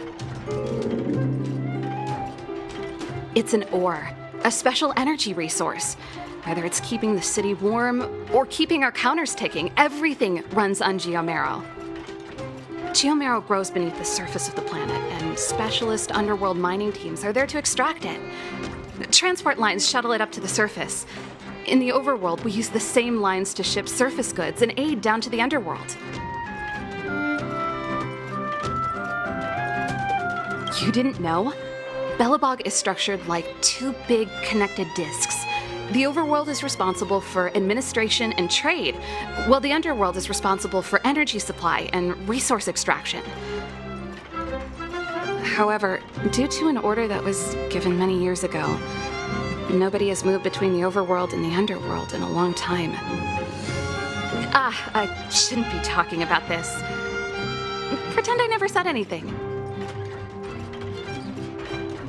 It's an ore, a special energy resource. Whether it's keeping the city warm or keeping our counters ticking, everything runs on geomarrow. Geomarrow grows beneath the surface of the planet, and specialist underworld mining teams are there to extract it. Transport lines shuttle it up to the surface. In the overworld, we use the same lines to ship surface goods and aid down to the underworld. You didn't know? Belobog is structured like two big connected disks. The overworld is responsible for administration and trade, while the underworld is responsible for energy supply and resource extraction. However, due to an order that was given many years ago, nobody has moved between the overworld and the underworld in a long time. I shouldn't be talking about this. Pretend I never said anything.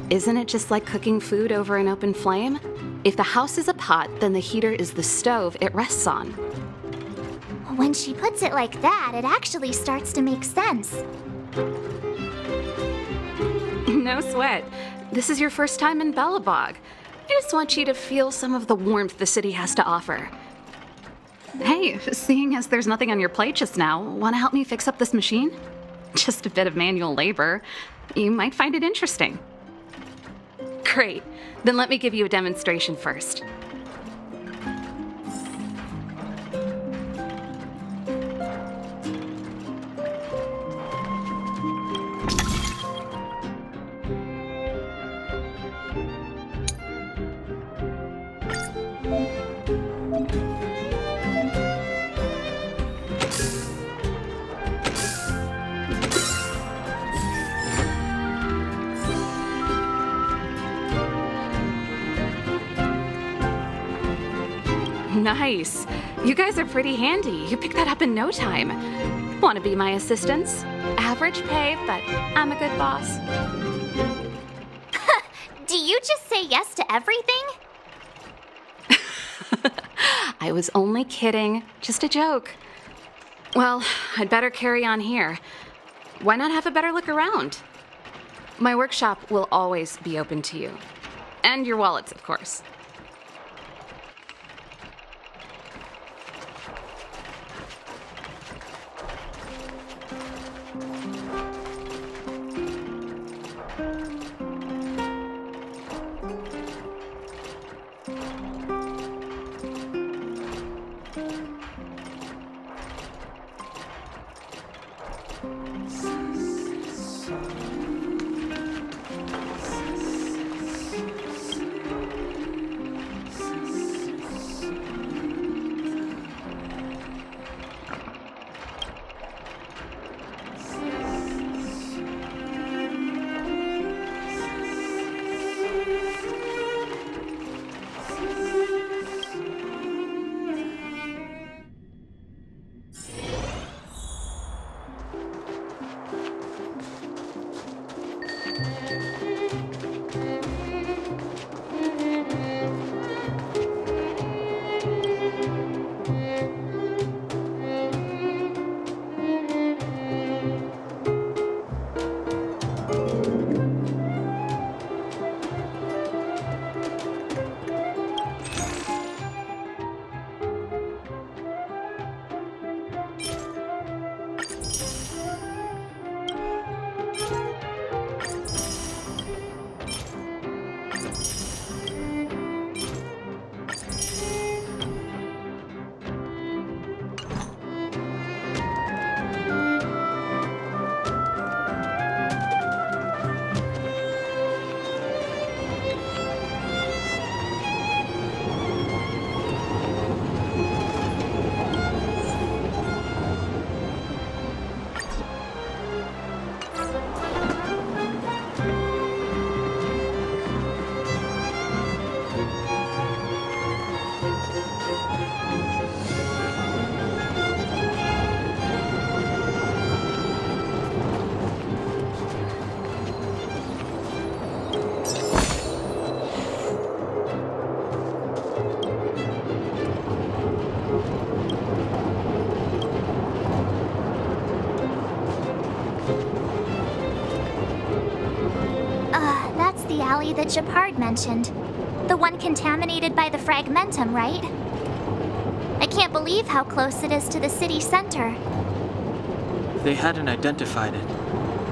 Isn't it just like cooking food over an open flame? If the house is a pot, then the heater is the stove it rests on. When she puts it like that, it actually starts to make sense. No sweat. This is your first time in Bellabog. I just want you to feel some of the warmth the city has to offer. Hey, seeing as there's nothing on your plate just now, want to help me fix up this machine? Just a bit of manual labor. You might find it interesting. Great. Then let me give you a demonstration first. Nice. You guys are pretty handy. You picked that up in no time. Want to be my assistants? Average pay, but I'm a good boss. Do you just say yes to everything? I was only kidding. Just a joke. Well, I'd better carry on here. Why not have a better look around? My workshop will always be open to you. And your wallets, of course. That's the alley that Shepard mentioned. The one contaminated by the fragmentum, right? I can't believe how close it is to the city center. They hadn't identified it.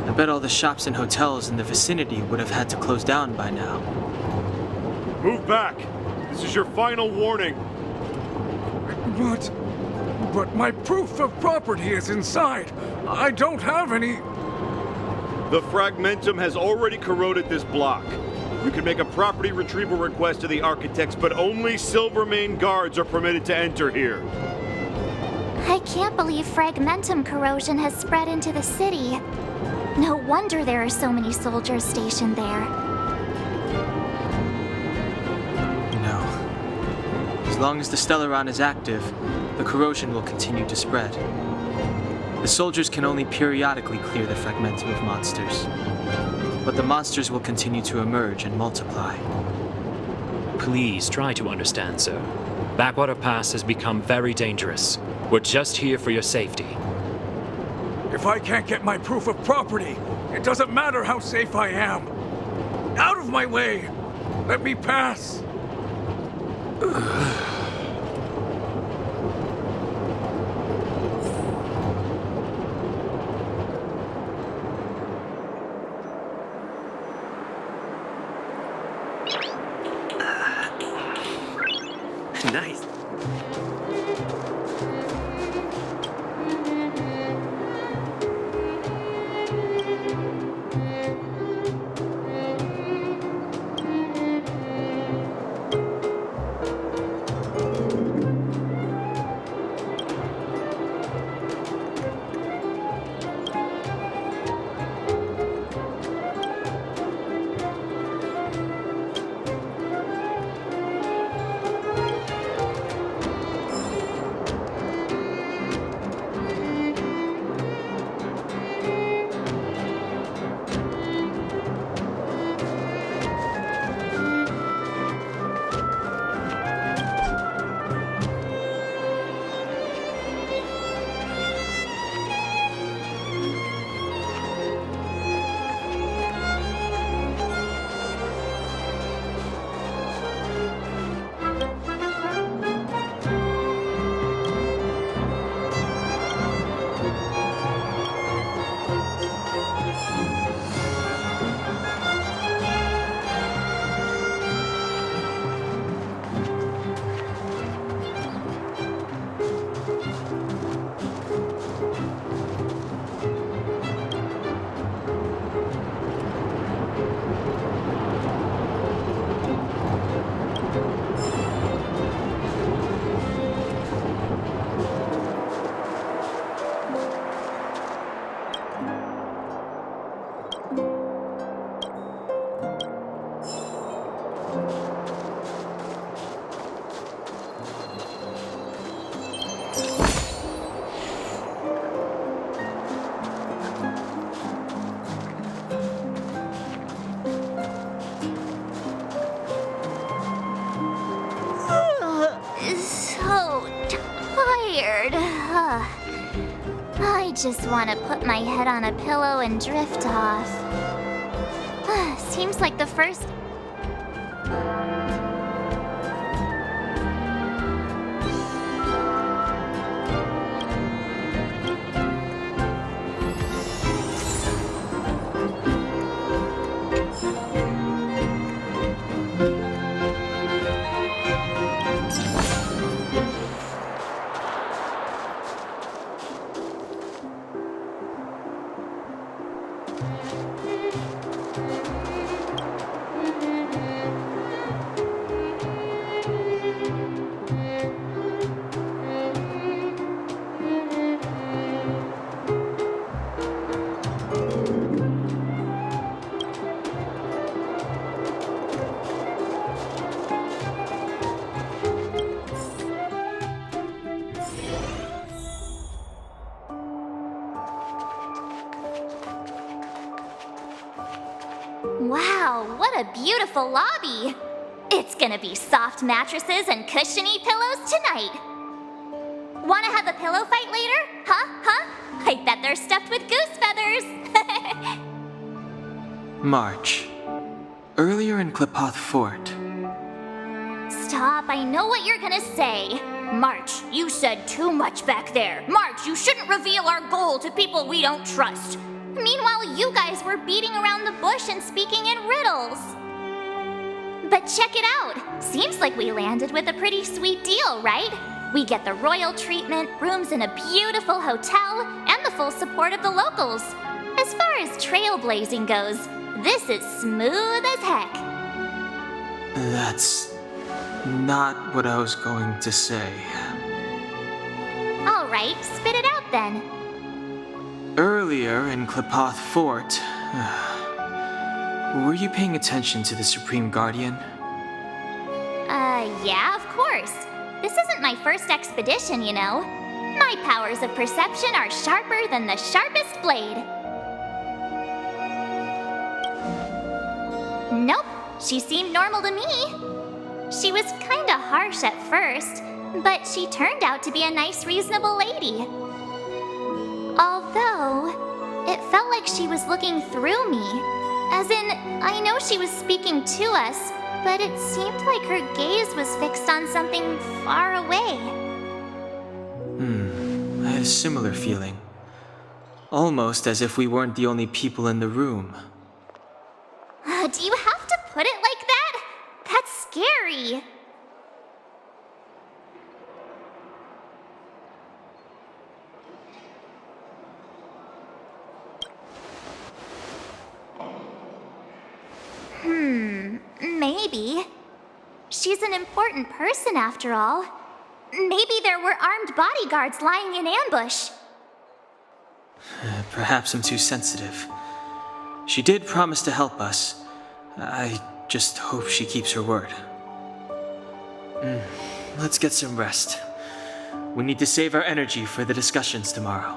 I bet all the shops and hotels in the vicinity would have had to close down by now. Move back! This is your final warning! But my proof of property is inside. I don't have any... The fragmentum has already corroded this block. You can make a property retrieval request to the architects, but only Silvermane guards are permitted to enter here. I can't believe fragmentum corrosion has spread into the city. No wonder there are so many soldiers stationed there. No. As long as the Stellaron is active, the corrosion will continue to spread. The soldiers can only periodically clear the fragmentum of monsters. But the monsters will continue to emerge and multiply. Please try to understand, sir. Backwater Pass has become very dangerous. We're just here for your safety. If I can't get my proof of property, it doesn't matter how safe I am. Out of my way! Let me pass! Nice. So tired. I just want to put my head on a pillow and drift off. Seems like the first... Wow, what a beautiful lobby! It's gonna be soft mattresses and cushiony pillows tonight. Wanna have a pillow fight later? Huh? I bet they're stuffed with goose feathers! March. Earlier in Klipoth Fort. Stop, I know what you're gonna say. March, you said too much back there. March, you shouldn't reveal our goal to people we don't trust. Meanwhile, you guys were beating around the bush and speaking in riddles. But check it out. Seems like we landed with a pretty sweet deal, right? We get the royal treatment, rooms in a beautiful hotel, and the full support of the locals. As far as trailblazing goes, this is smooth as heck. That's not what I was going to say. All right, spit it out then. Earlier in Klipoth Fort, were you paying attention to the Supreme Guardian? Yeah, of course. This isn't my first expedition, you know. My powers of perception are sharper than the sharpest blade. Nope, she seemed normal to me. She was kinda harsh at first, but she turned out to be a nice, reasonable lady. Although, it felt like she was looking through me. As in, I know she was speaking to us, but it seemed like her gaze was fixed on something far away. I had a similar feeling. Almost as if we weren't the only people in the room. Do you have to put it like that? That's scary. Maybe. She's an important person after all. Maybe there were armed bodyguards lying in ambush. Perhaps I'm too sensitive. She did promise to help us. I just hope she keeps her word. Let's get some rest. We need to save our energy for the discussions tomorrow.